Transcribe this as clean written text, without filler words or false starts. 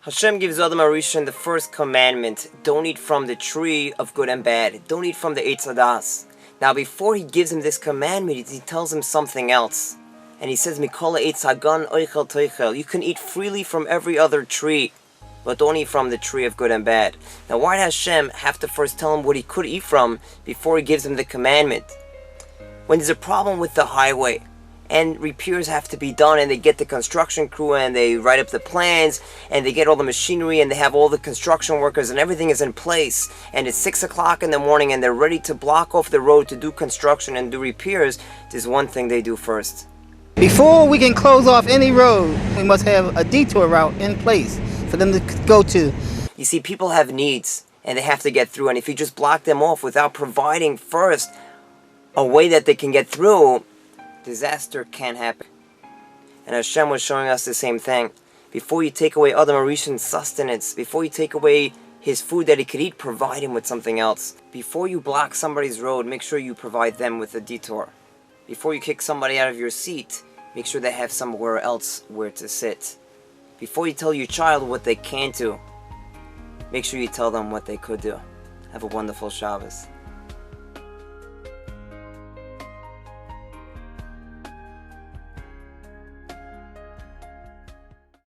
Hashem gives Adam Arishan the first commandment: don't eat from the tree of good and bad. Don't eat from the Eitz Hadas. Now, before he gives him this commandment, he tells him something else. And he says, Mikol Eitz Hagan Oichel Toichel. You can eat freely from every other tree, but don't eat from the tree of good and bad. Now, why does Hashem have to first tell him what he could eat from before he gives him the commandment? When there's a problem with the highway, and repairs have to be done, and they get the construction crew, and they write up the plans, and they get all the machinery, and they have all the construction workers, and everything is in place, and it's 6 o'clock in the morning, and they're ready to block off the road to do construction and do repairs, there's one thing they do first. Before we can close off any road, we must have a detour route in place for them to go to. You see, people have needs, and they have to get through, and if you just block them off without providing first a way that they can get through, disaster can happen. And Hashem was showing us the same thing. Before you take away Adam Arishan's sustenance, before you take away his food that he could eat, provide him with something else. Before you block somebody's road, make sure you provide them with a detour. Before you kick somebody out of your seat, make sure they have somewhere else where to sit. Before you tell your child what they can't do, make sure you tell them what they could do. Have a wonderful Shabbos.